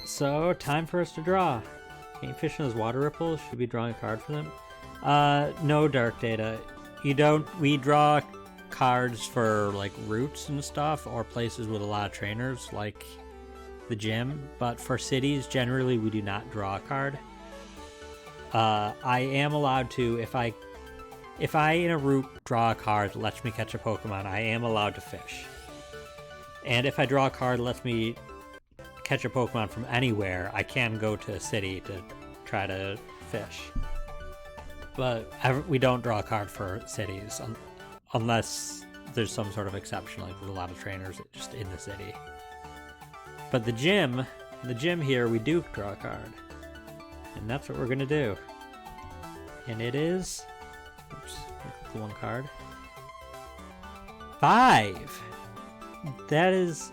So, time for us to draw. Paint fish in those water ripples. Should we be drawing a card for them? No, Dark Data. We draw cards for, like, routes and stuff, or places with a lot of trainers, like the gym. But for cities, generally, we do not draw a card. I am allowed to, if I in a route draw a card that lets me catch a Pokemon, I am allowed to fish. And if I draw a card that lets me catch a Pokemon from anywhere, I can go to a city to try to fish. But we don't draw a card for cities unless there's some sort of exception, like there's a lot of trainers just in the city. But the gym here, we do draw a card. And that's what we're gonna do. And it is, oops, the one card. 5! That is,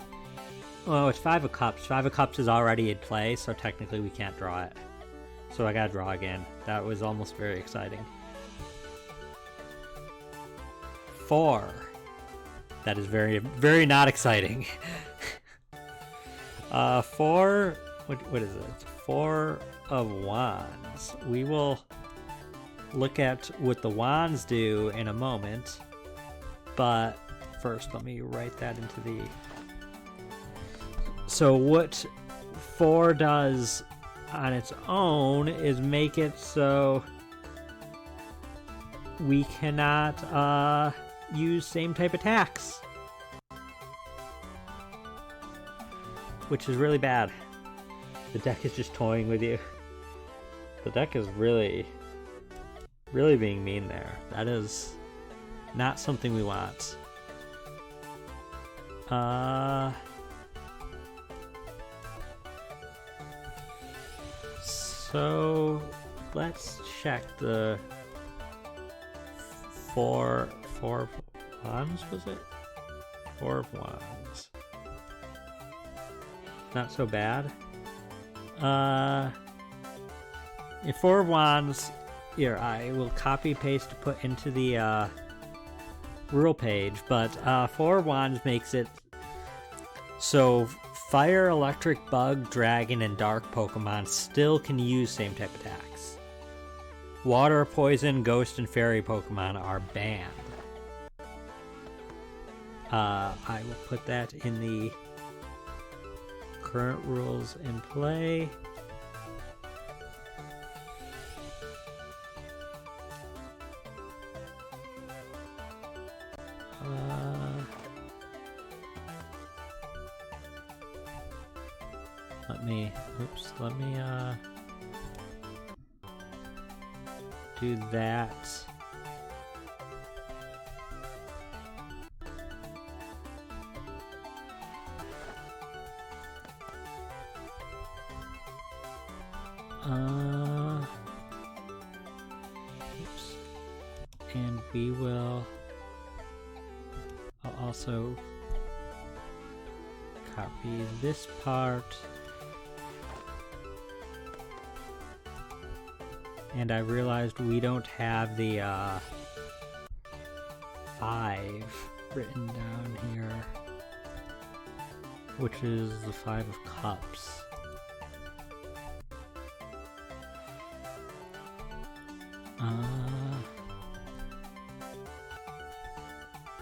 oh, it's 5 of Cups. 5 of Cups is already in play, so technically we can't draw it. So I gotta draw again. That was almost very exciting. 4. That is very, very not exciting. 4, what is it? It's 4 of Wands. We will look at what the Wands do in a moment, but first let me write that into the... So what 4 does on its own is make it so we cannot use same type attacks, which is really bad. The deck is just toying with you. The deck is really being mean there. That is not something we want. So let's check the 4 of Wands, was it? 4 of Wands. Not so bad. In 4 of Wands, here, I will copy paste to put into the rule page, but 4 of Wands makes it so Fire, Electric, Bug, Dragon, and Dark Pokemon still can use same type attacks. Water, Poison, Ghost, and Fairy Pokemon are banned. I will put that in the current rules in play. Let me do that. Oops. And we will, I'll also copy this part. And I realized we don't have the 5 written down here, which is the 5 of Cups.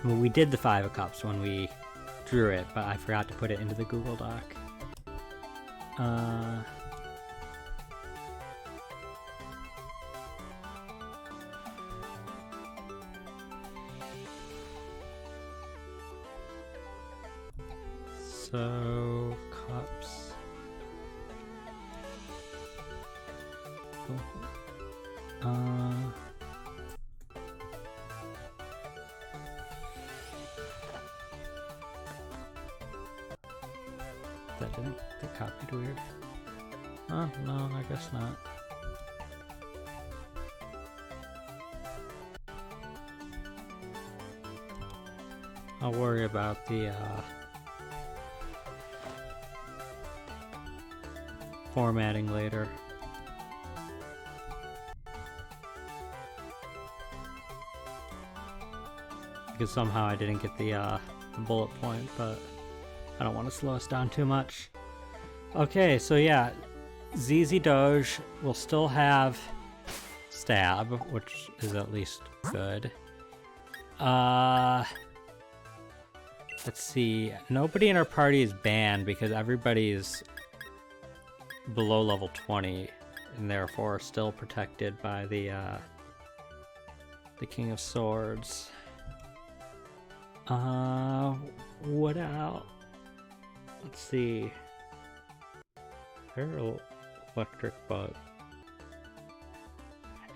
Well, we did the 5 of Cups when we drew it, but I forgot to put it into the Google Doc. So, Cups. That didn't get copied weird. Oh, no, I guess not. I'll worry about the formatting later. Because somehow I didn't get the bullet point, but I don't want to slow us down too much. Okay, so yeah, ZZ Doge will still have stab, which is at least good. Let's see. Nobody in our party is banned because everybody's below level 20 and therefore still protected by the King of Swords. What else? Let's see. Electric bug.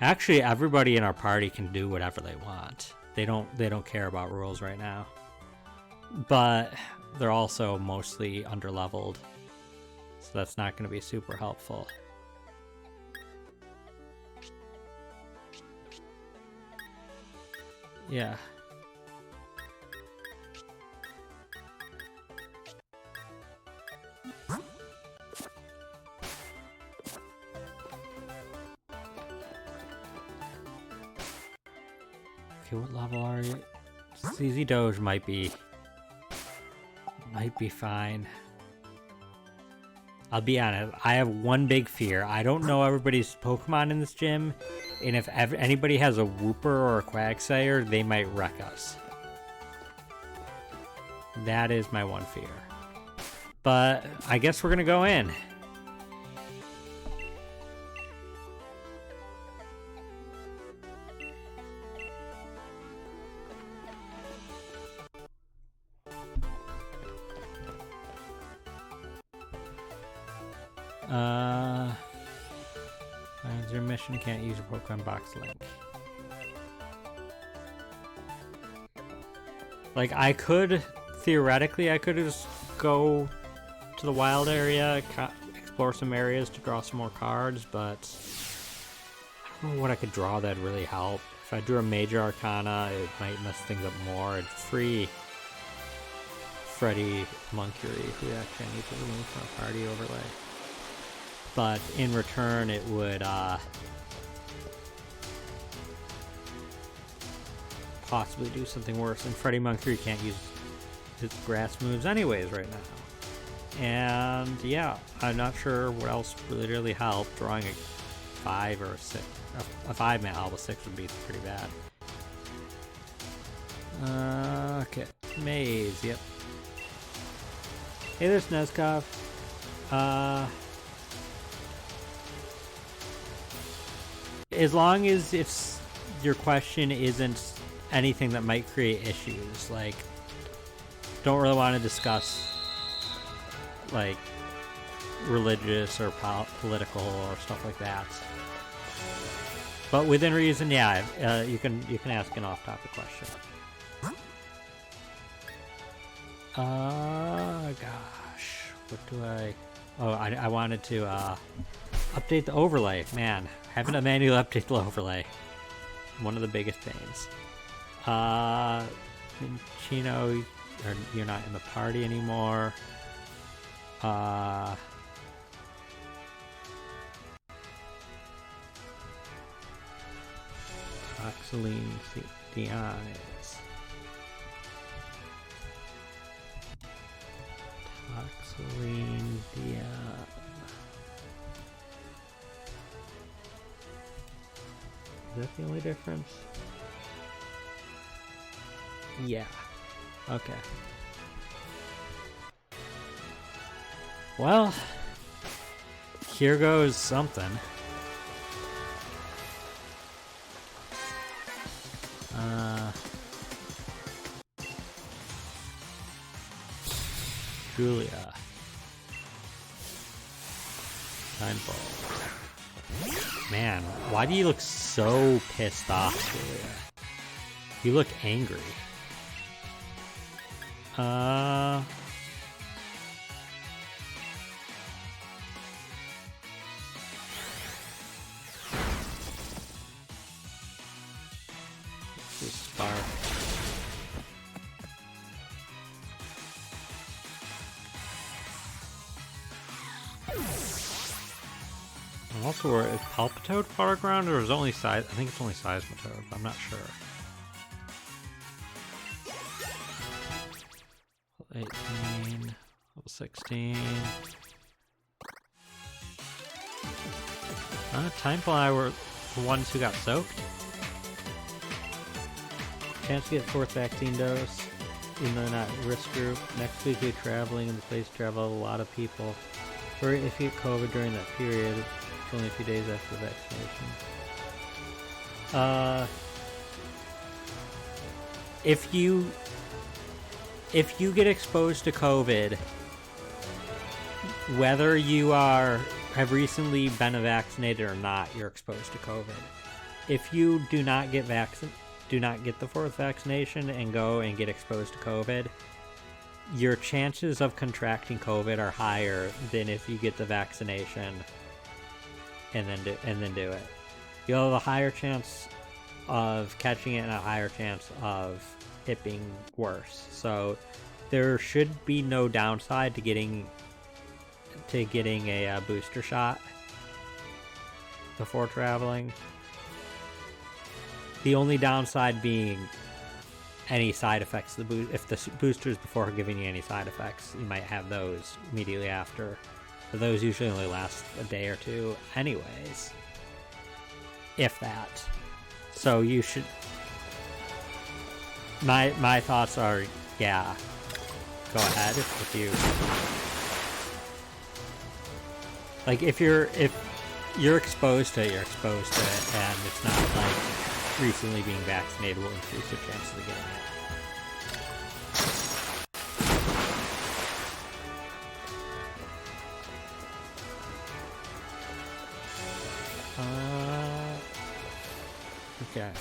Actually, everybody in our party can do whatever they want. They don't care about rules right now. But they're also mostly underleveled, so that's not going to be super helpful. Yeah. Okay, what level are you? ZZ Doge might be fine. I'll be honest, I have one big fear. I don't know everybody's Pokemon in this gym, and if anybody has a Wooper or a Quagsire, they might wreck us. That is my one fear. But I guess we're gonna go in. Your mission can't use your Pokemon box link. Like, theoretically, I could just go to the wild area, explore some areas to draw some more cards, but I don't know what I could draw that'd really help. If I drew a Major Arcana, it might mess things up more. It'd free Freddy Monkery, who actually I need to remove from a party overlay. But in return, it would possibly do something worse. And Freddy Monkery can't use his grass moves anyways right now. And yeah, I'm not sure what else would really help. Drawing a 5 or a 6. A 5-man Alba 6 would be pretty bad. Okay. Maze, yep. Hey, there's Neskov. As long as your question isn't anything that might create issues, like, don't really want to discuss, like, religious or political or stuff like that. But within reason, yeah, you can ask an off-topic question. Gosh, what do I? Oh, I wanted to update the overlay. Man, having to manually update the overlay, one of the biggest pains. Chino, you're not in the party anymore. Oxaline Dion is. Oxaline Dion. Is that the only difference? Yeah. Okay. Well, here goes something. Julia. Timeball. Man, why do you look so pissed off, Julia? You look angry. This is Spark. Also, is Palpitoad Waterground, or is it only size? I think it's only Seismitoad. I'm not sure. 18, level 16. Timeful and I were the ones who got soaked. Chance to get 4th vaccine dose, even though not risk group. Next week we're traveling in the place travel a lot of people. Worry if you get COVID during that period. It's only a few days after the vaccination. If you get exposed to COVID, whether you have recently been vaccinated or not, you're exposed to COVID. If you do not get the 4th vaccination and go and get exposed to COVID, your chances of contracting COVID are higher than if you get the vaccination and then do it. You'll have a higher chance of catching it and a higher chance of it being worse. So there should be no downside to getting a booster shot before traveling. The only downside being any side effects. If the boosters before giving you any side effects, you might have those immediately after. But those usually only last a day or two anyways. If that. So you should... My thoughts are, yeah, go ahead if you... Like, if you're exposed to it, you're exposed to it, and it's not like recently being vaccinated will increase your chances of getting it. Okay.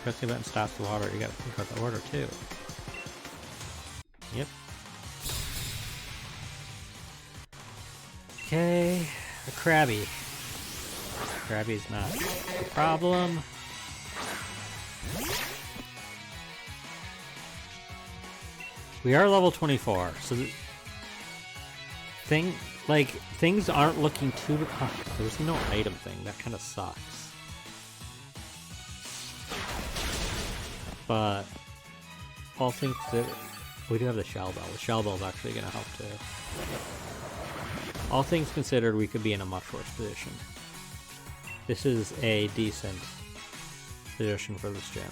Press the button stops the water. You gotta think about the order too. Yep. Okay, a Krabby. Krabby's not a problem. We are level 24, so things aren't looking too... there's no item thing, that kind of sucks. But all things that... we do have the Shell Bell. The Shell Bell's actually going to help too. All things considered, we could be in a much worse position. This is a decent position for this gym.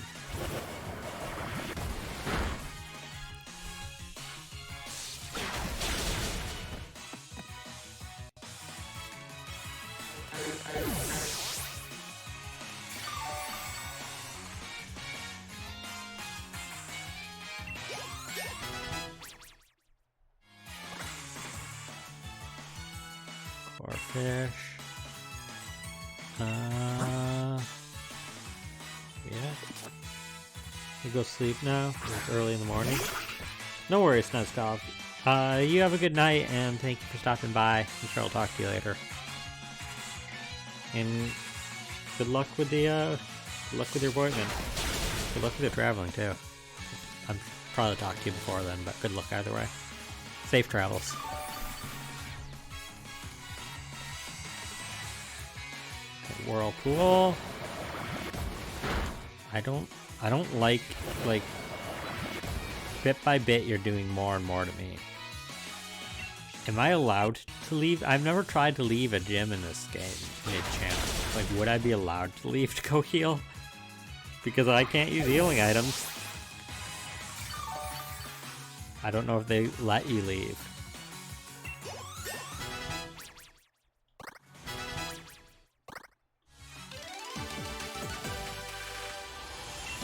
Fish. Yeah. You go sleep now. It's early in the morning. No worries, Nessa. You have a good night, and thank you for stopping by. I'm sure I'll talk to you later. And good luck with your appointment. Good luck with your traveling too. I'll probably talk to you before then, but good luck either way. Safe travels. Whirlpool. I don't like bit by bit you're doing more and more to me. Am I allowed to leave? I've never tried to leave a gym in this game mid-channel. Like, would I be allowed to leave to go heal? Because I can't use healing items. I don't know if they let you leave.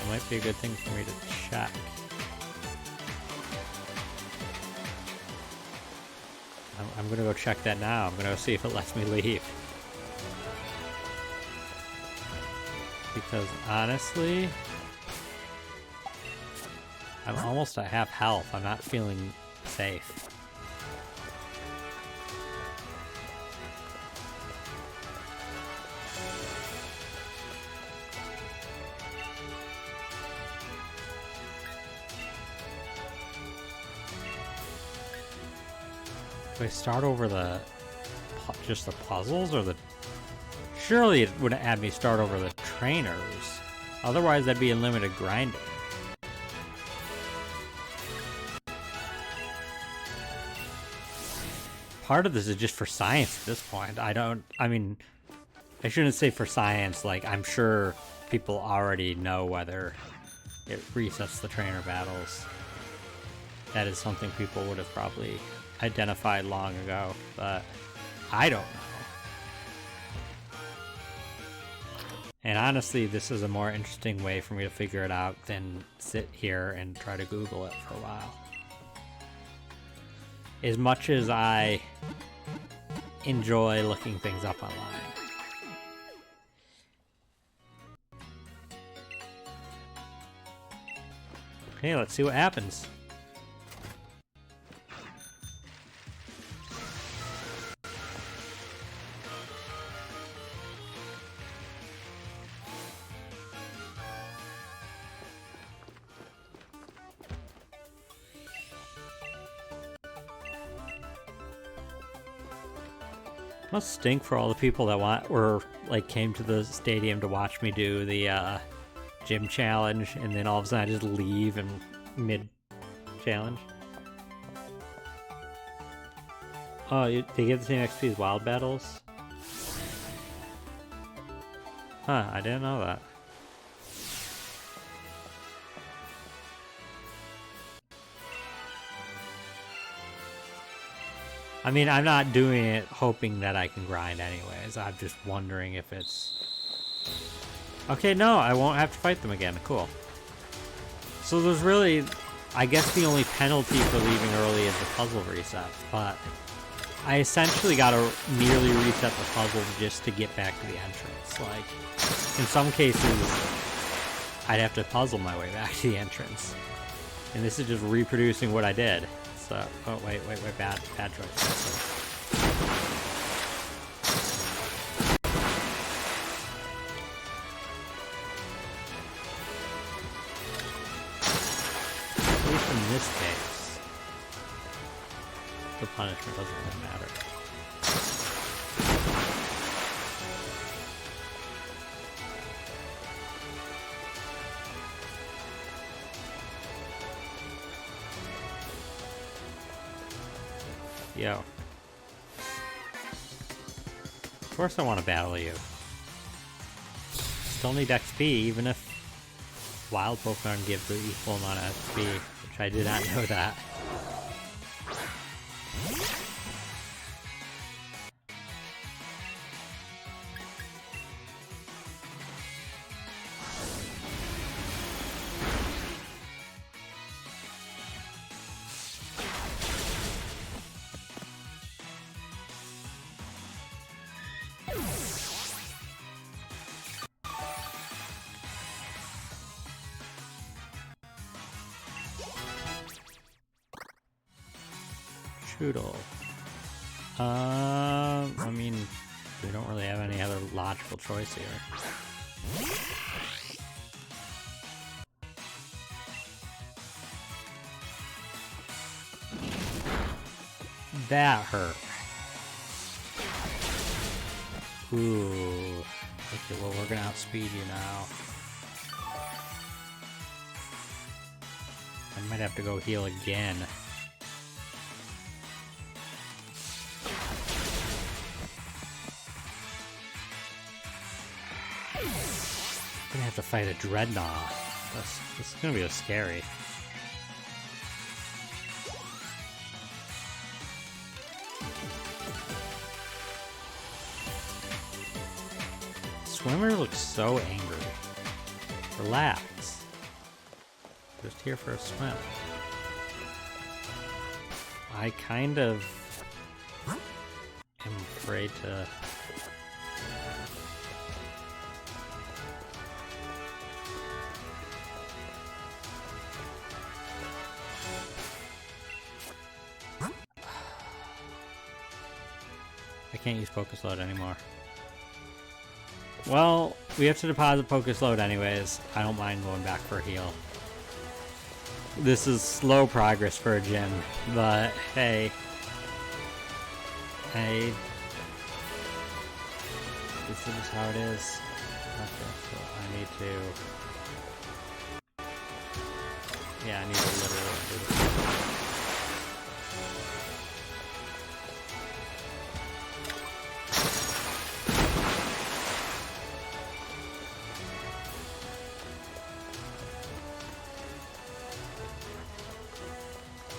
Might be a good thing for me to check. I'm gonna go check that now. I'm gonna go see if it lets me leave. Because honestly, I'm almost at half health. I'm not feeling safe. Do I start over just the puzzles or the... Surely it would have had me start over the trainers. Otherwise I'd be in limited grinding. part of this is just for science at this point. I mean, I shouldn't say for science, like, I'm sure people already know whether it resets the trainer battles. That is something people would have probably identified long ago, but I don't know. And honestly, this is a more interesting way for me to figure it out than sit here and try to Google it for a while. As much as I enjoy looking things up online. Okay, let's see what happens. Must stink for all the people that came to the stadium to watch me do the gym challenge, and then all of a sudden I just leave in mid challenge. Oh, they get the same XP as wild battles? Huh, I didn't know that. I mean, I'm not doing it hoping that I can grind anyways. I'm just wondering if it's... Okay, no, I won't have to fight them again. Cool. So there's really... I guess the only penalty for leaving early is the puzzle reset, but I essentially gotta nearly reset the puzzle just to get back to the entrance. Like, in some cases, I'd have to puzzle my way back to the entrance. And this is just reproducing what I did. So, oh, wait, bad choice. At least in this case, the punishment doesn't really matter. Yo. Of course I want to battle you. Still need XP, even if wild Pokemon give the equal amount of XP, which I did not know that. Choodle. I mean, we don't really have any other logical choice here. That hurt. Ooh. Okay, well, we're gonna outspeed you now. I might have to go heal again. I'm gonna have to fight a Dreadnought. This is gonna be scary. Swimmer looks so angry. Relax. Just here for a swim. I kind of am afraid to... I can't use Focus Load anymore. Well, we have to deposit Focus Load anyways. I don't mind going back for a heal. This is slow progress for a gym, but hey. Hey. This is just how it is. Okay, so I need to... Yeah, I need to literally do this.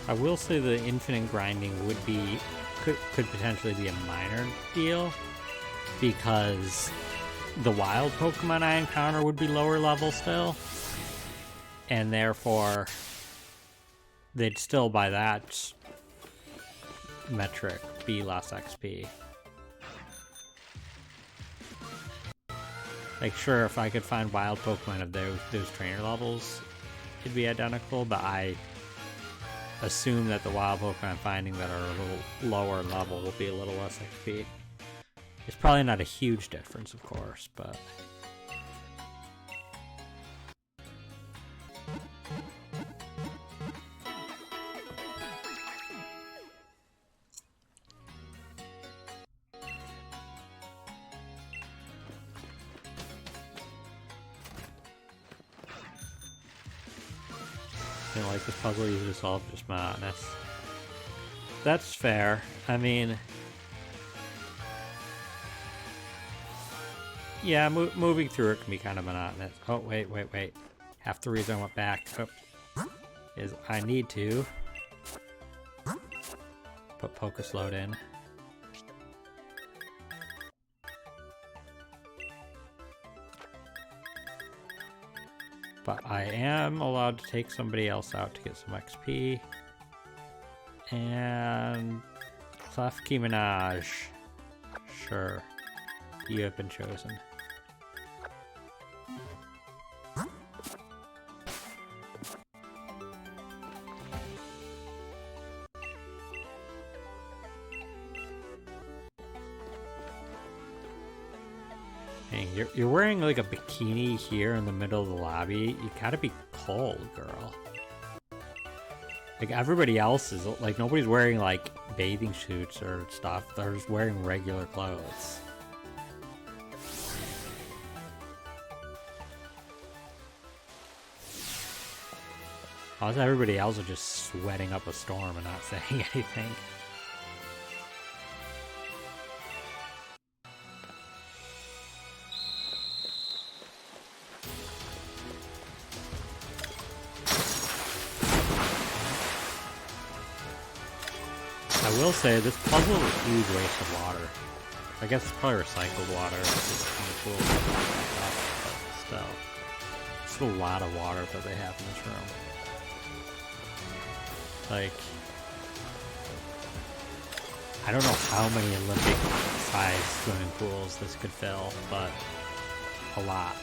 I will say the infinite grinding could potentially be a minor deal, because the wild Pokemon I encounter would be lower level still, and therefore they'd still, by that metric, be less XP. Like, sure, if I could find wild Pokemon of those trainer levels, it'd be identical, but I assume that the wild Pokemon I'm finding that are a little lower level will be a little less XP. It's probably not a huge difference, of course, but... I don't like this puzzle easy to solve, just monotonous. That's fair. I mean... yeah, moving through it can be kind of monotonous. Oh, wait. Half the reason I went back is I need to put Focus Load in. But I am allowed to take somebody else out to get some XP. And Klefki Minaj. Sure. You have been chosen. Dang, you're wearing like a bikini here in the middle of the lobby. You gotta be cold, girl. Like, everybody else is, like, nobody's wearing, like, bathing suits or stuff. They're just wearing regular clothes. How's everybody else are just sweating up a storm and not saying anything? I will say, this puzzle is a huge waste of water. I guess it's probably recycled water. It's just kind of cool to back up, but still. It's a lot of water that they have in this room. Like, I don't know how many Olympic-sized swimming pools this could fill, but a lot.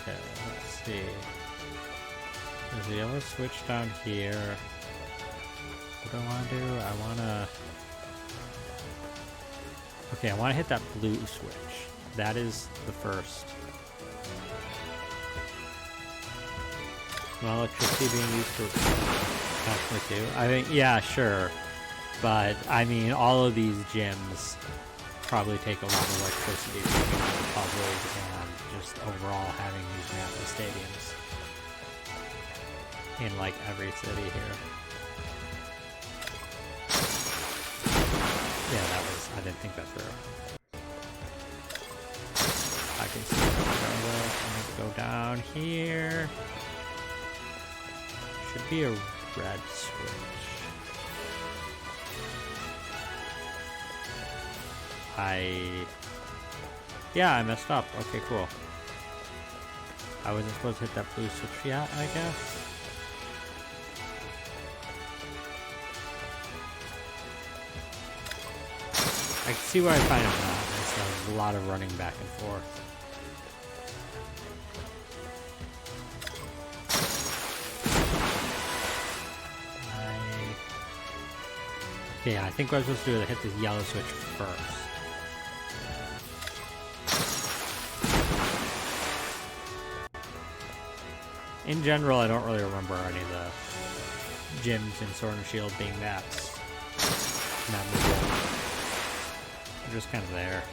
Okay, let's see. There's a yellow switch down here. What do I want to do? I want to... okay, I want to hit that blue switch. That is the first. Well, electricity being used for constantly too. I think, yeah, sure. But, I mean, all of these gyms probably take a lot of electricity making all the puzzles and just overall having these massive stadiums in, like, every city here. Yeah, that was... I didn't think that through. I can see where I'm going to go down here. Should be a red switch. Yeah, I messed up. Okay, cool. I wasn't supposed to hit that blue switch yet, I guess. I can see where I find it now. There's a lot of running back and forth. Okay, I think what I was supposed to do is hit this yellow switch first. In general, I don't really remember any of the gyms in Sword and Shield being that memorable. They're just kind of there.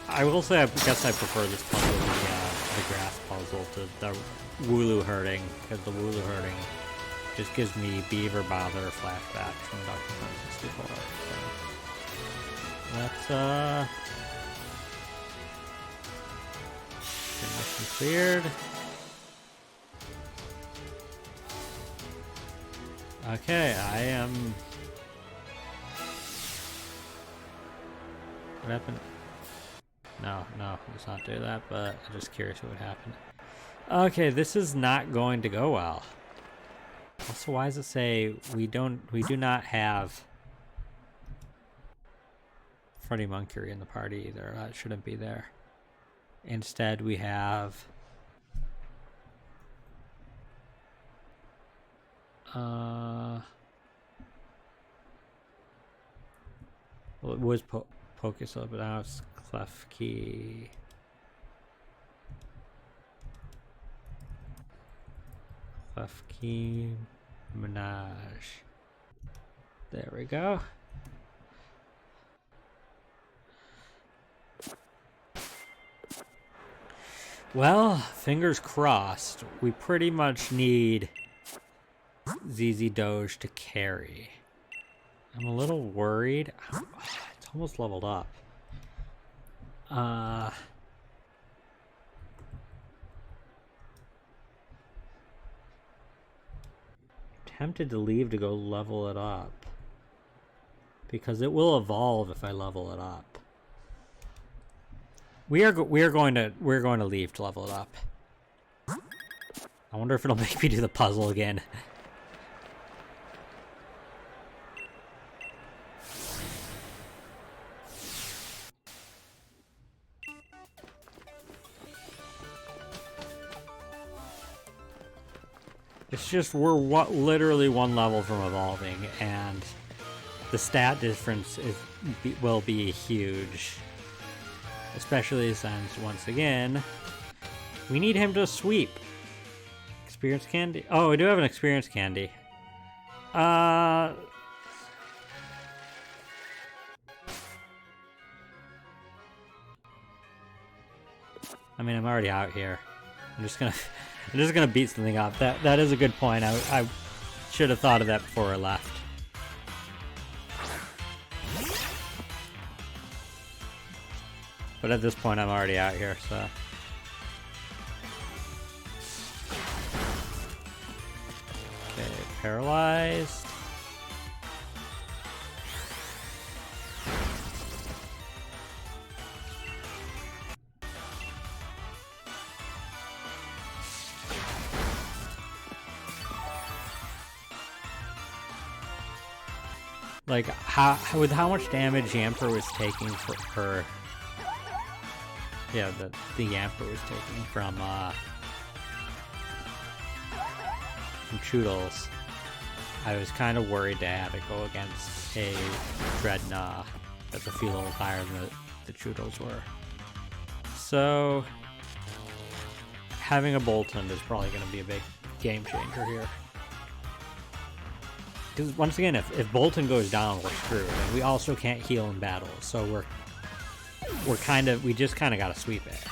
I will say, I guess I prefer this puzzle to the grass puzzle to the Wooloo herding, because the Wooloo herding just gives me Beaver Bother flashbacks from Donkey Kong 64. So let's get mission cleared. Okay, I am. What happened? No, let's not do that, but I'm just curious what would happen. Okay, this is not going to go well. Also, why does it say we do not have Freddie Mercury in the party either? That shouldn't be there. Instead, we have well, it was Pokestop, but now it's Klefki. Klefki Minaj. There we go. Well, fingers crossed. We pretty much need ZZ Doge to carry. I'm a little worried. It's almost leveled up. Tempted to leave to go level it up. Because it will evolve if I level it up. We're going to leave to level it up. I wonder if it'll make me do the puzzle again. It's just we're literally one level from evolving, and the stat difference will be huge. Especially since, once again, we need him to sweep. Experience candy? Oh, we do have an experience candy. I mean, I'm already out here. I'm just gonna beat something up. That is a good point. I should have thought of that before I left. But at this point, I'm already out here, so. Okay, paralyzed. Like, with how much damage Yamper was taking for her. Yeah, the Yamper was taking from Choodles. I was kind of worried to have it go against a Dreadnought that's a few levels higher than the Choodles were. So, having a Bolton is probably going to be a big game changer here. Because once again, if Bolton goes down, we're screwed. And we also can't heal in battle, so we just kind of got to sweep it.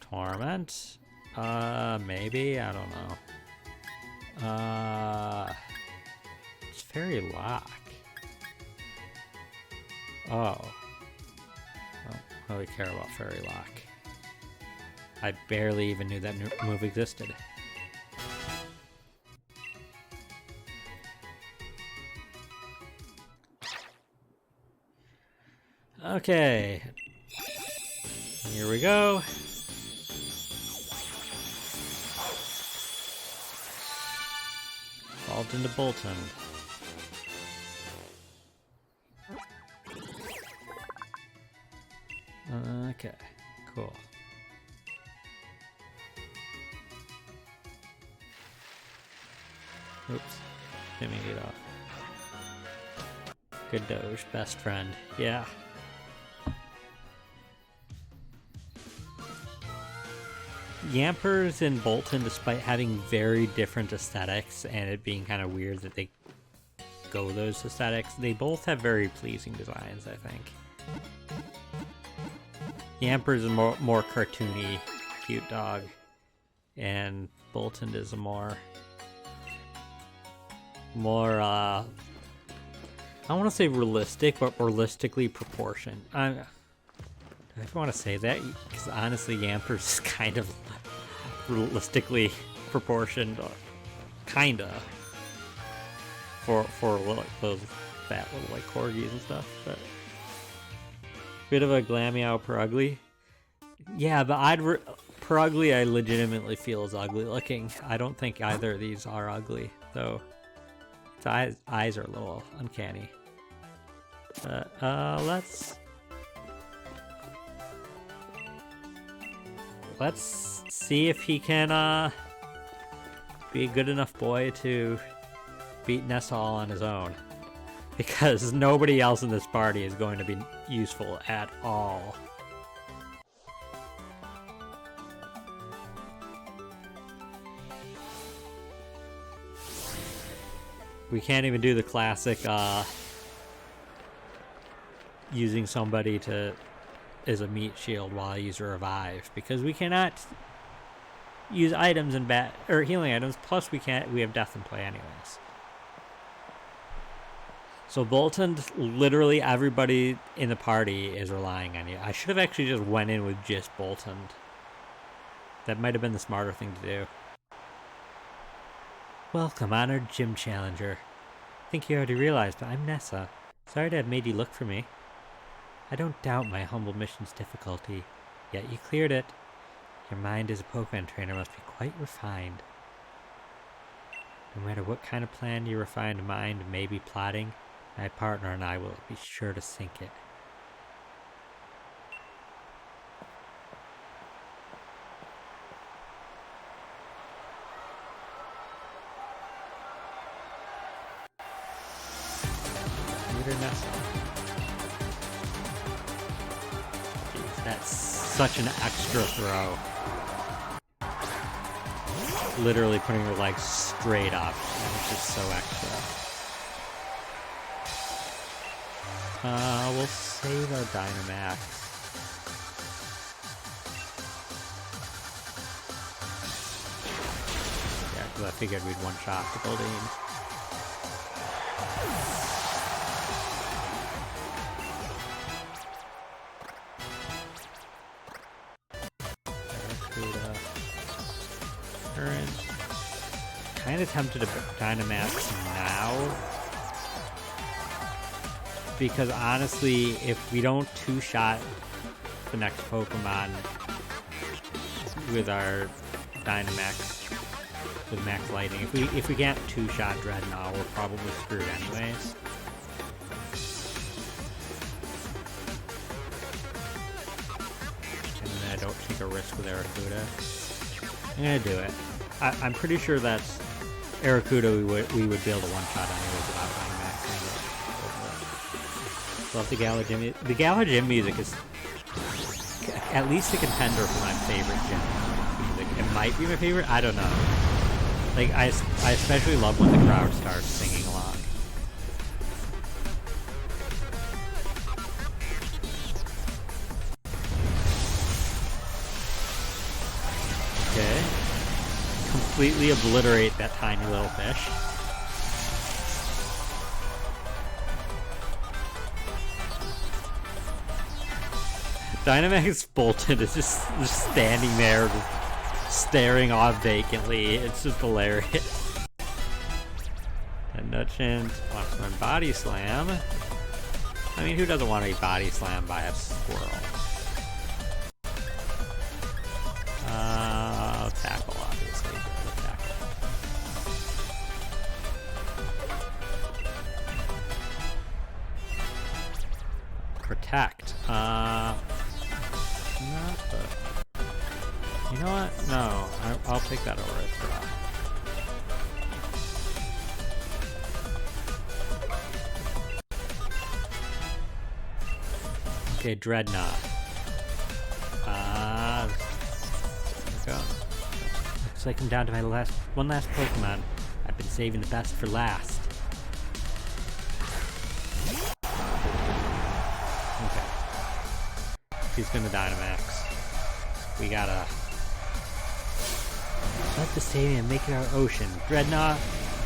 Torment? Maybe? I don't know. It's Fairy Lock. Oh. I don't really care about Fairy Lock. I barely even knew that move existed. Okay. Here we go. Evolved into Bolton. Okay, cool. Oops, didn't mean to get off. Good Doge, best friend. Yeah. Yampers and Bolton, despite having very different aesthetics and it being kind of weird that they go those aesthetics, they both have very pleasing designs, I think. Yamper's a more cartoony, cute dog, and Bolton is a more I don't want to say realistic, but realistically proportioned. I want to say that because honestly, Yamper's is kind of realistically proportioned, kinda for like those fat little like corgis and stuff. But bit of a Glameow Perugly. Yeah, but Perugly I legitimately feel is ugly looking. I don't think either of these are ugly though. Its eyes are a little uncanny. Let's see if he can be a good enough boy to beat Nessa all on his own. Because nobody else in this party is going to be useful at all. We can't even do the classic using somebody as a meat shield while I use a revive, because we cannot use items and healing items, plus we have death in play anyways. So Bolton, literally everybody in the party is relying on you. I should have actually just went in with just Bolton. That might have been the smarter thing to do. Welcome, honored gym challenger. I think you already realized, but I'm Nessa. Sorry to have made you look for me. I don't doubt my humble mission's difficulty, yet you cleared it. Your mind as a Pokemon trainer must be quite refined. No matter what kind of plan your refined mind may be plotting, my partner and I will be sure to sink it. Nessa. Jeez, that's such an extra throw. Literally putting her legs straight up. It's just so extra. We'll save our Dynamax. Yeah, because I figured we'd one-shot the building. Kind of tempted to Dynamax now, because honestly, if we don't two-shot the next Pokemon with our Dynamax with Max Lightning, if we can't two-shot Dreadnought, we're probably screwed anyways. And then I don't take a risk with Arrokuda. I'm gonna do it. I'm pretty sure that's Arrokuda we would be able to one-shot anyways without Dynamaxing it. Love the Galar Gym. The Galar Gym music is at least a contender for my favorite gym music. It might be my favorite, I don't know. Like, I especially love when the crowd starts singing along. Okay. Completely obliterate that tiny little fish. Dynamax Bolton is just standing there, just staring off vacantly. It's just hilarious. And Nutchin wants my Body Slam. I mean, who doesn't want to be Body Slammed by a squirrel? Tackle, obviously. Tackle. Protect. Not the... You know what? No, I'll take that over as draw. Okay, Dreadnought. There we go. Looks like I'm down to my one last Pokemon. I've been saving the best for last. Okay. She's gonna Dynamax. We gotta let the stadium make it our ocean. Dreadnought,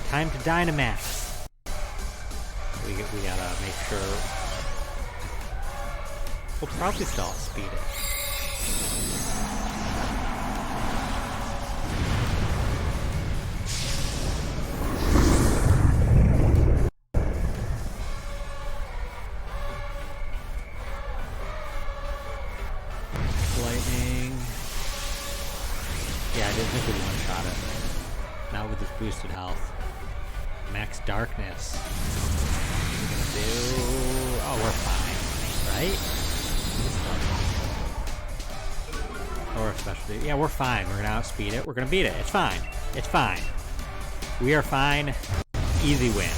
time to Dynamax. We gotta make sure. We'll probably still outspeed it. Lightning. Yeah, I didn't think we'd one-shot it. Not with this boosted health. Max Darkness. What are we gonna do? Oh, we're fine, right? Or especially, yeah, we're fine. We're gonna outspeed it. We're gonna beat it. It's fine. It's fine. We are fine. Easy win.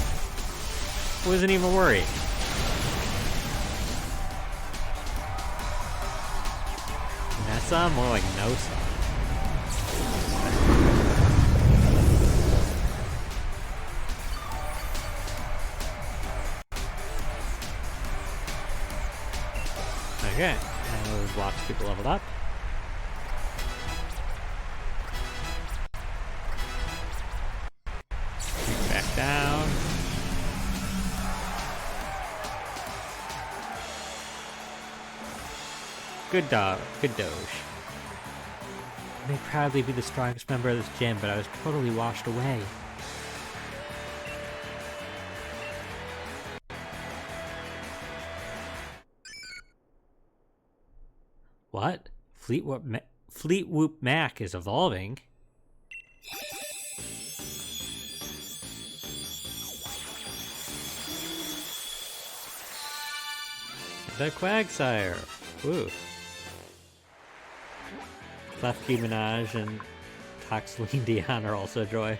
Wasn't even worried. Nessa, more like Nosa. Okay, and those blocks people leveled up. Back down. Good dog, good Doge. I may proudly be the strongest member of this gym, but I was totally washed away. What? Fleetwoop Mac is evolving? The Quagsire. Ooh. Lefty Minaj and Toxeline Dion are also joy.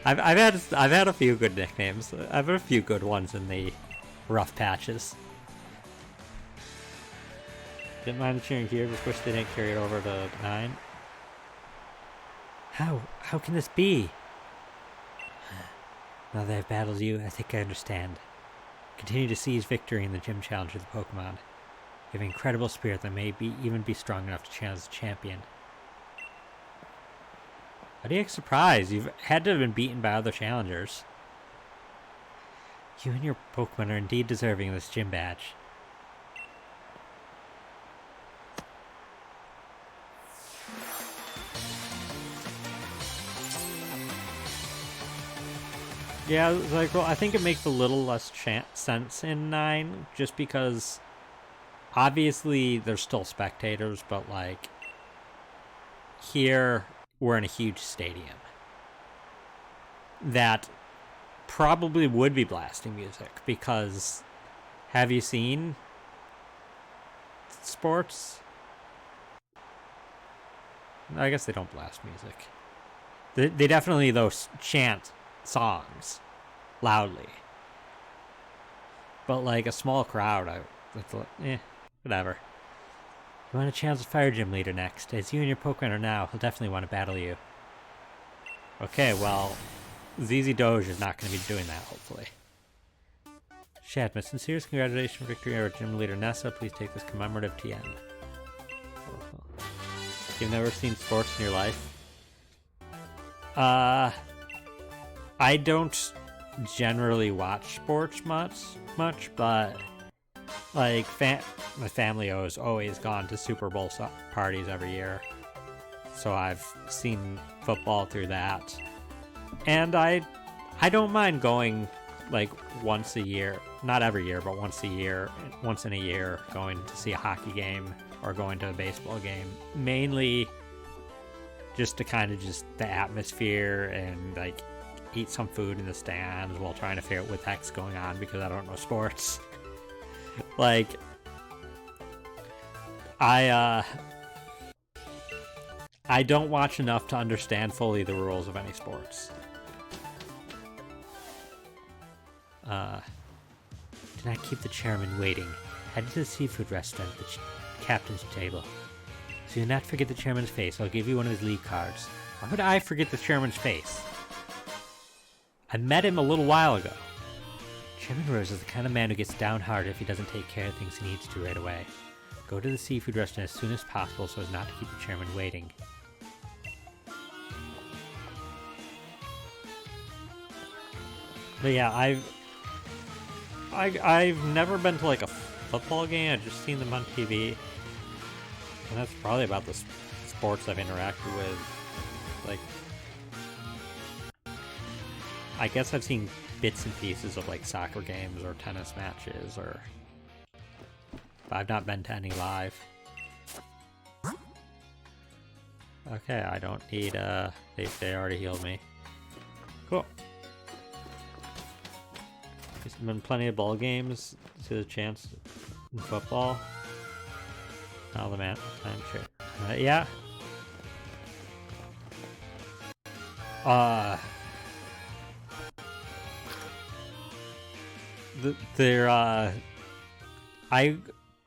I've had a few good nicknames. I've had a few good ones in the rough patches. Didn't mind the cheering here, just wish they didn't carry it over to 9. How can this be? Now that I've battled you, I think I understand. Continue to seize victory in the gym challenge of the Pokemon. You have an incredible spirit that may even be strong enough to challenge the champion. Why do you act surprised? You've had to have been beaten by other challengers. You and your Pokemon are indeed deserving of this gym badge. Yeah, like, well, I think it makes a little less sense in 9, just because obviously there's still spectators, but like here we're in a huge stadium that probably would be blasting music, because have you seen sports? I guess they don't blast music. They definitely, though, chant songs loudly, but like a small crowd, whatever. You want to challenge the Fire Gym leader next? As you and your Pokemon are now, he'll definitely want to battle you. Okay, well, ZZ Doge is not going to be doing that, hopefully. Shad, sincerest congratulations for victory over gym leader Nessa. Please take this commemorative TN. You've never seen sports in your life? I don't generally watch sports much, but like my family has always gone to Super Bowl parties every year, so I've seen football through that, and I don't mind going like once a year, not every year, but once in a year, going to see a hockey game or going to a baseball game, mainly just to kind of just the atmosphere and like eat some food in the stands while trying to figure out what the heck's going on, because I don't know sports. Like, I don't watch enough to understand fully the rules of any sports. Do not keep the chairman waiting. Head to the seafood restaurant at the captain's table. So you'll not forget the chairman's face. I'll give you one of his league cards. Why would I forget the chairman's face? I met him a little while ago. Chairman Rose is the kind of man who gets downhearted if he doesn't take care of things he needs to right away. Go to the seafood restaurant as soon as possible so as not to keep the chairman waiting. But yeah, I've never been to like a football game. I've just seen them on TV. And that's probably about the sports I've interacted with. Like, I guess I've seen bits and pieces of like soccer games or tennis matches, but I've not been to any live. Okay, I don't need they already healed me. Cool. There's been plenty of ball games to the chance in football. Now the man time sure. Yeah.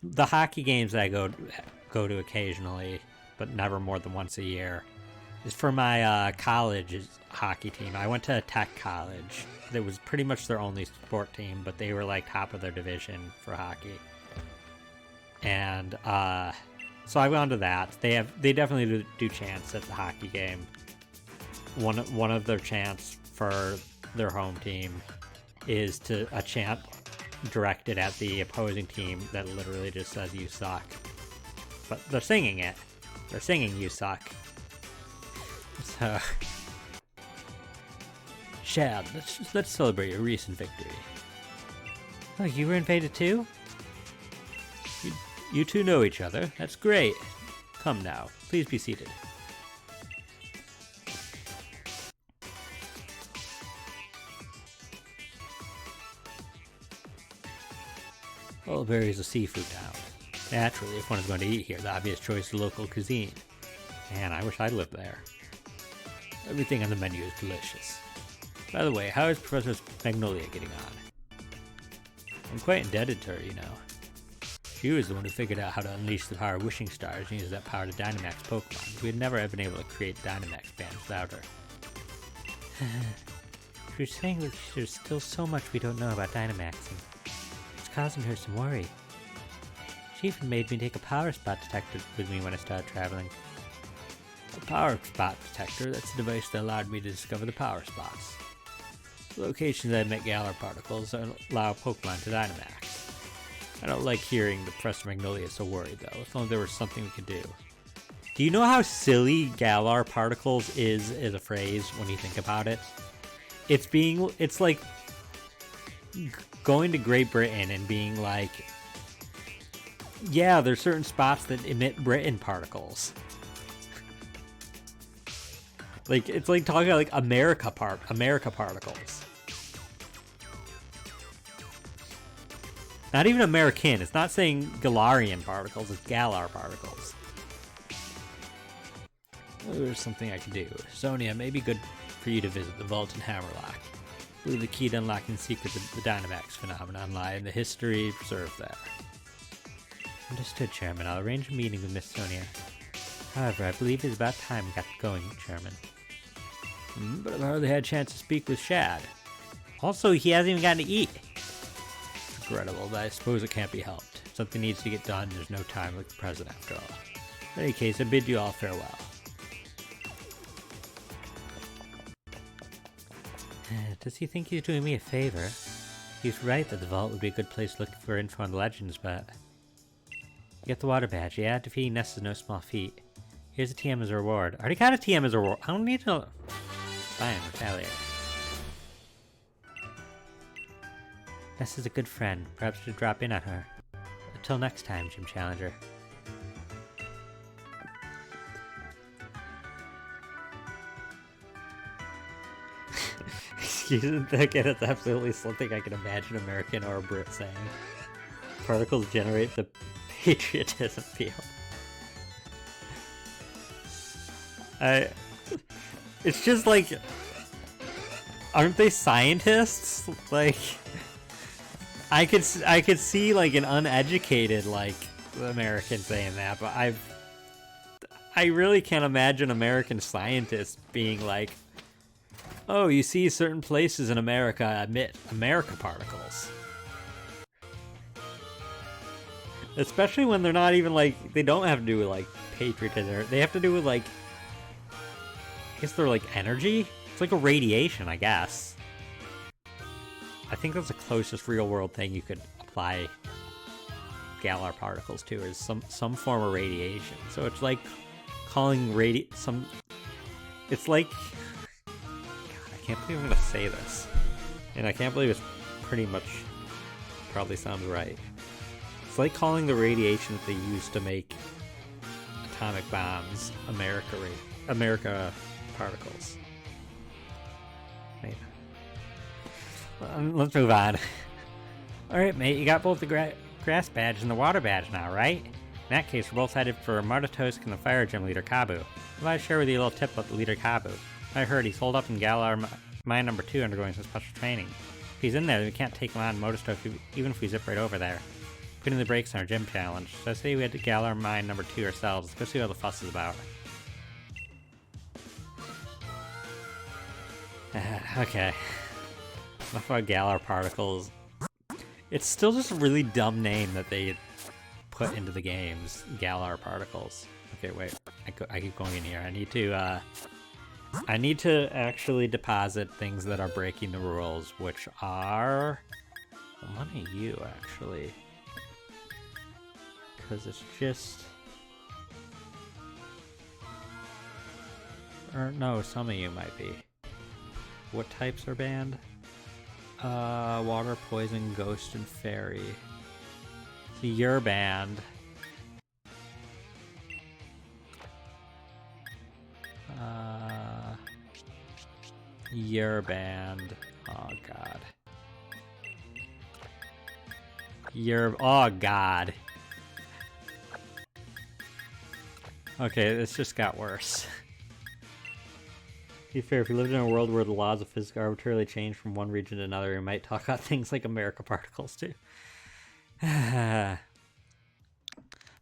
The hockey games that I go to occasionally, but never more than once a year, is for my college hockey team. I went to a tech college. That was pretty much their only sport team, but they were like top of their division for hockey. And so I went to that. They definitely do chants at the hockey game. One of their chants for their home team is to a chant directed at the opposing team that literally just says "you suck," but they're singing it. They're singing "you suck." So, Shad, let's celebrate your recent victory. Oh, you were invaded too? You two know each other. That's great. Come now, please be seated. Oldbury is a seafood town. Naturally, if one is going to eat here, the obvious choice is local cuisine. Man, I wish I lived there. Everything on the menu is delicious. By the way, how is Professor Magnolia getting on? I'm quite indebted to her, you know. She was the one who figured out how to unleash the power of wishing stars and use that power to Dynamax Pokemon. We would never have been able to create Dynamax bands without her. She's saying that there's still so much we don't know about Dynamaxing. It's causing her some worry. She even made me take a power spot detector with me when I started traveling. A power spot detector, that's a device that allowed me to discover the power spots. The locations that emit Galar particles allow Pokemon to Dynamax. I don't like hearing the Professor Magnolia so worried though. If only there was something we could do. Do you know how silly Galar particles is as a phrase when you think about it? It's like going to Great Britain and being like, yeah, there's certain spots that emit Britain particles. Like, it's like talking about like America particles. Not even American. It's not saying Galarian particles, it's Galar particles. Oh, there's something I can do. Sonia, it may be good for you to visit the vault in Hammerlock. I believe the key to unlocking the secrets of the Dynamax phenomenon lie in the history preserved there. Understood, Chairman. I'll arrange a meeting with Miss Sonia. However, I believe it's about time we got going, Chairman. But I've hardly had a chance to speak with Shad. Also, he hasn't even gotten to eat. It's regrettable, but I suppose it can't be helped. Something needs to get done, there's no time like the present after all. In any case, I bid you all farewell. Does he think he's doing me a favor? He's right that the vault would be a good place to look for info on the legends, but... You get the water badge, yeah? Defeating Nessa is no small feat. Here's a TM as a reward. I already got a TM as a reward. I don't need to... Fine, retaliate. Nessa's a good friend. Perhaps you should drop in on her. Until next time, Gym Challenger. Excuse me, again, it's absolutely something I can imagine American or a Brit saying. Particles generate the patriotism field. It's just like, aren't they scientists? Like, I could see like an uneducated like American saying that, but I really can't imagine American scientists being like, oh, you see certain places in America emit America particles. Especially when they're not even like, they don't have to do with like patriotism. They have to do with like, I guess they're like energy? It's like a radiation, I guess. I think that's the closest real world thing you could apply Galar particles to, is some form of radiation. So it's like calling it's like, God, I can't believe I'm gonna say this. And I can't believe it's pretty much, probably sounds right. It's like calling the radiation that they used to make atomic bombs America particles. Wait. Let's move on. Alright, mate, you got both the grass badge and the water badge now, right? In that case, we're both headed for Martatosk and the fire gym leader, Kabu. If I share with you a little tip about the leader, Kabu. I heard he's holed up in Galar Mine number 2 undergoing some special training. If he's in there, then we can't take him on Motostoke even if we zip right over there. Putting the brakes on our gym challenge. So I say we had to Galar Mine number 2 ourselves. Let's go see what the fuss is about. Okay. Enough about Galar particles. It's still just a really dumb name that they put into the games. Galar particles. Okay, wait. I keep going in here. I need to actually deposit things that are breaking the rules, which are one of you, actually. Because it's just... Or no, some of you might be. What types are banned? Water, poison, ghost, and fairy. So you're banned. You're banned. Oh god. Oh god. Okay, this just got worse. To be fair, if you lived in a world where the laws of physics arbitrarily change from one region to another, we might talk about things like America particles too. But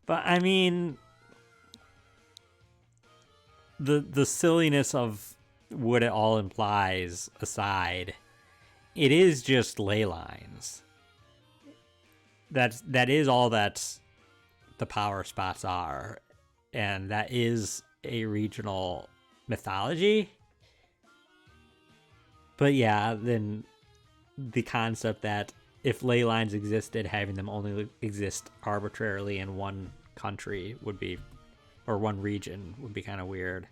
I mean, the silliness of what it all implies aside, it is just ley lines. That is all that the power spots are, and that is a regional mythology. But yeah, then the concept that if ley lines existed, having them only exist arbitrarily in one country would be, or one region, would be kind of weird.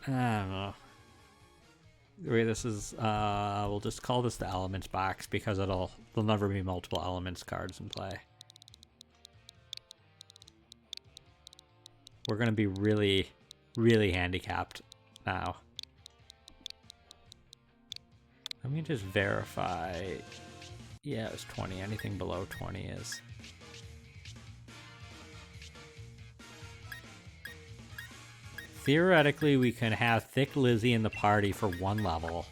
I don't know. Wait, this is, we'll just call this the elements box because there'll never be multiple elements cards in play. We're gonna be really, really handicapped now. Let me just verify. Yeah, it was 20. Anything below 20 is. Theoretically, we can have Thick Lizzie in the party for one level.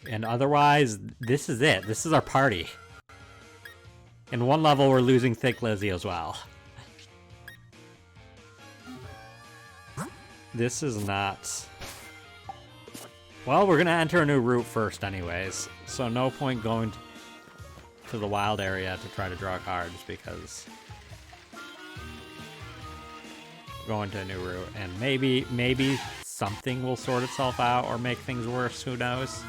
And otherwise, this is it. This is our party. In one level, we're losing Thick Lizzie as well. This is not... Well, we're gonna enter a new route first anyways, so no point going to the wild area to try to draw cards because we're going to a new route, and maybe something will sort itself out or make things worse, who knows?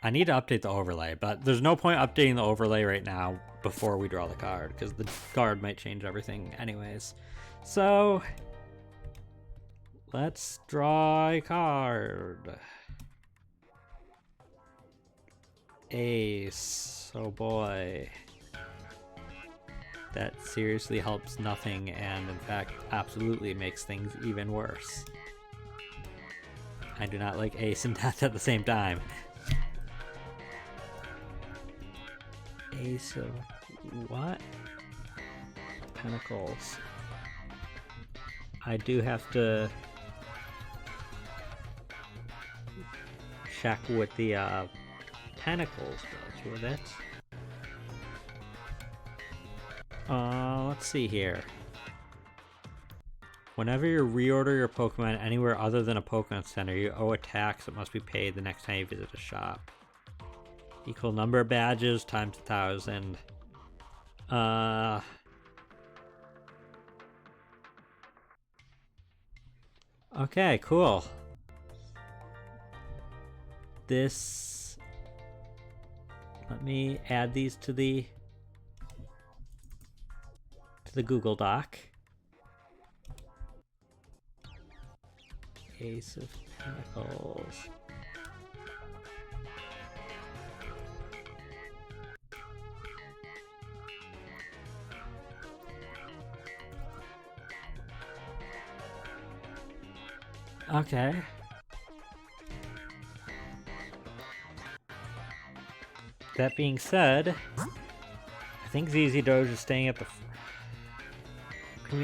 I need to update the overlay, but there's no point updating the overlay right now before we draw the card, because the card might change everything anyways. So, let's draw a card. Ace. Oh boy. That seriously helps nothing and in fact absolutely makes things even worse. I do not like ace and death at the same time. Ace of what? Pentacles. I do have to check what the Pentacles does with it. Let's see here. Whenever you reorder your Pokemon anywhere other than a Pokemon Center, you owe a tax that must be paid the next time you visit a shop. Equal number of badges times 1,000. Okay, cool. This... Let me add these to the Google Doc. Ace of Pentacles. Okay. That being said, I think ZZ Doge is staying at the...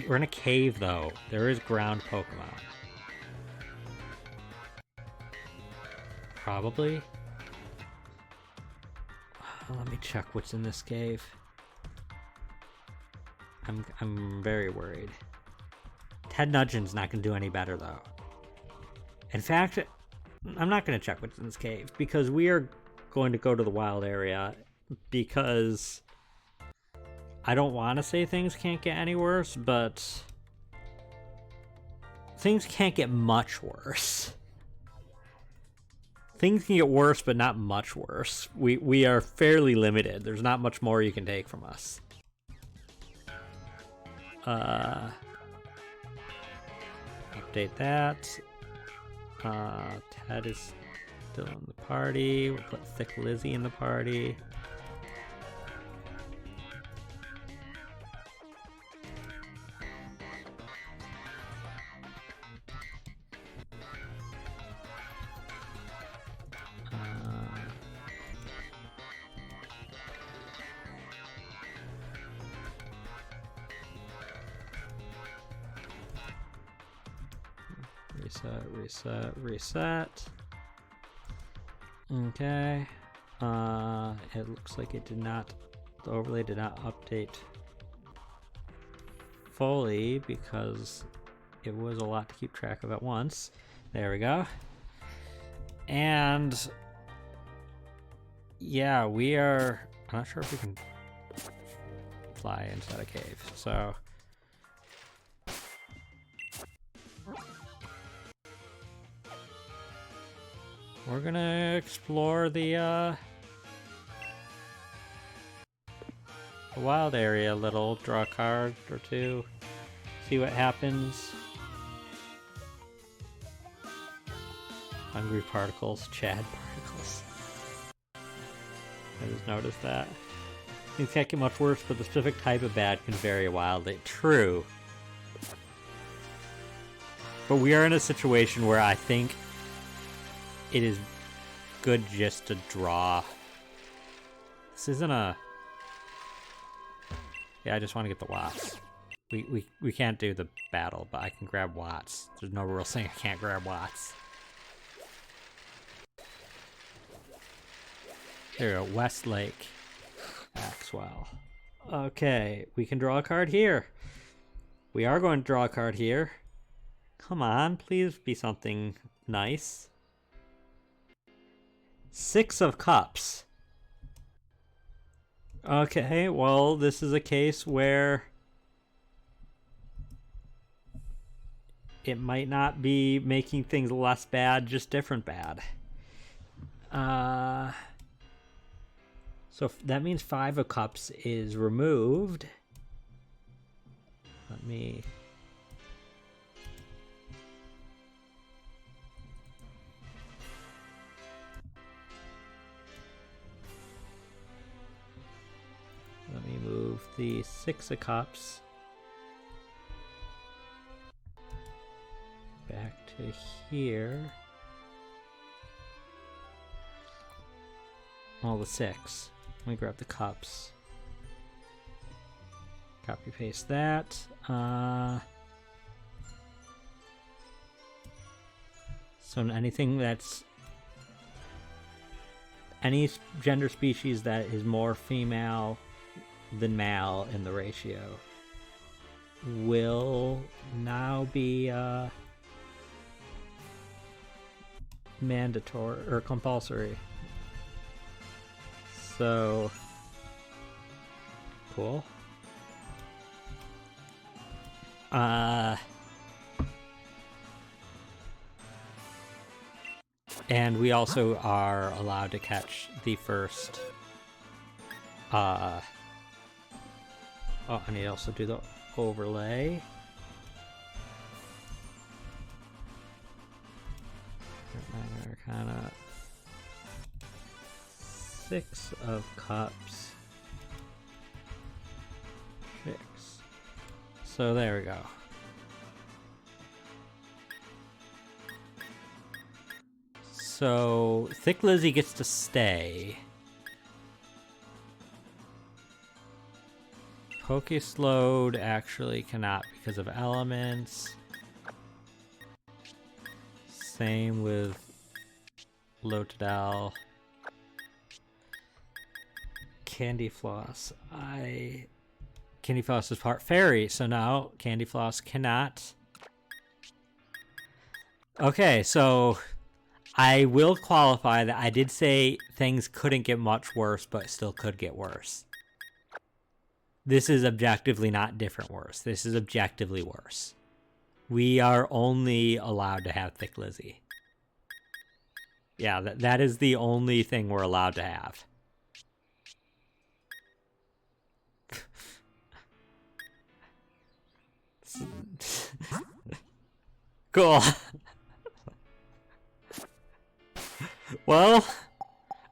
We're in a cave, though. There is ground Pokemon. Probably. Let me check what's in this cave. I'm very worried. Ted Nugent's not going to do any better, though. In fact, I'm not going to check what's in this cave, because we are going to go to the wild area, because I don't want to say things can't get any worse, but things can't get much worse. Things can get worse, but not much worse. We are fairly limited. There's not much more you can take from us. Update that. Ted is still in the party. We'll put Thick Lizzie in the party. Reset. Okay. It looks like it did not, the overlay did not update fully because it was a lot to keep track of at once. There we go. And yeah, we are, I'm not sure if we can fly inside a cave, so we're gonna explore the wild area a little, draw a card or two, see what happens. Hungry particles, Chad particles. I just noticed that. Things can't get much worse, but the specific type of bad can vary wildly. True. But we are in a situation where I think it is good just to draw. This isn't a... Yeah, I just want to get the Watts. We can't do the battle, but I can grab Watts. There's no rule saying I can't grab Watts. There we go, Westlake. Axwell. Okay, we can draw a card here. We are going to draw a card here. Come on, please be something nice. 6 of Cups. Okay, well, this is a case where it might not be making things less bad, just different bad. So that means 5 of Cups is removed. Let me... Let me move the 6 of Cups back to here. All the 6. Let me grab the Cups. Copy paste that. So anything that's any gender species that is more female than male in the ratio. will now be mandatory or compulsory. So cool. And we also are allowed to catch the first oh, I need to also do the overlay. Arcana. 6 of Cups. 6. So there we go. So Thick Lizzie gets to stay. Pokeslowed actually cannot because of elements. Same with Lotadal. Candy Floss. Candy Floss is part fairy, so now Candy Floss cannot. Okay, so I will qualify that I did say things couldn't get much worse, but still could get worse. This is objectively not different worse. This is objectively worse. We are only allowed to have Thick Lizzie. Yeah, that is the only thing we're allowed to have. Cool. Well,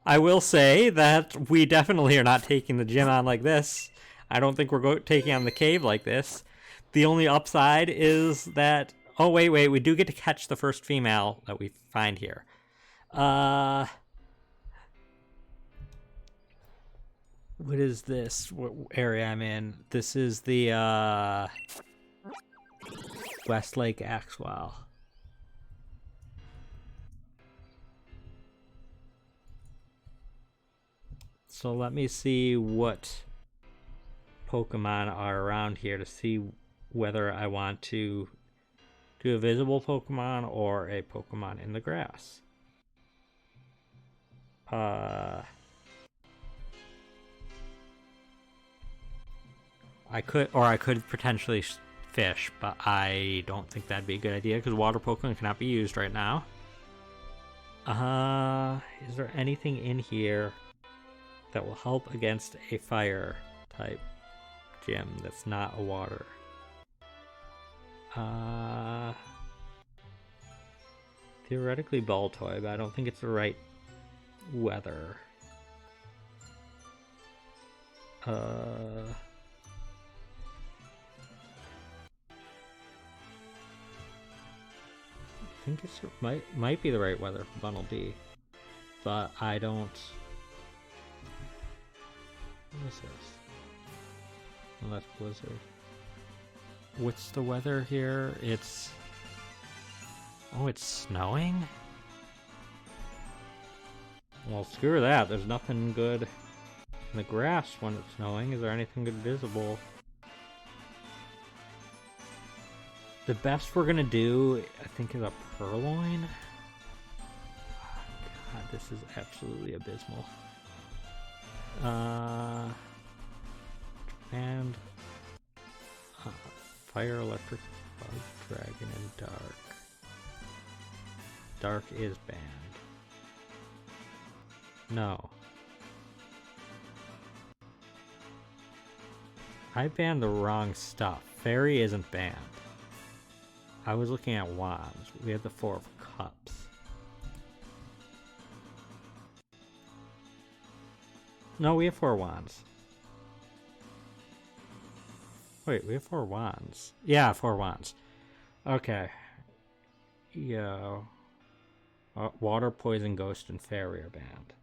I will say that we definitely are not taking the gym on like this. I don't think we're taking on the cave like this. The only upside is that... Oh, wait, we do get to catch the first female that we find here. What is this? What area I'm in? This is the, Westlake Axwell. So let me see what Pokemon are around here to see whether I want to do a visible Pokemon or a Pokemon in the grass. I could potentially fish, but I don't think that'd be a good idea because water Pokemon cannot be used right now. Is there anything in here that will help against a fire type gym that's not a water? Theoretically Baltoy, but I don't think it's the right weather. I think it might be the right weather for Bunnel D, but I don't. What is this? Oh, that's Blizzard. What's the weather here? It's... Oh, it's snowing? Well, screw that. There's nothing good in the grass when it's snowing. Is there anything good visible? The best we're gonna do, I think, is a Purloin. Oh, God, this is absolutely abysmal. And Fire, Electric, Bug, Dragon, and Dark. Dark is banned. No. I banned the wrong stuff. Fairy isn't banned. I was looking at wands. We have the 4 of Cups. No, we have 4 wands. Wait, we have 4 wands. Yeah, 4 wands. Okay. Yeah. Water, Poison, Ghost, and Fairy are banned.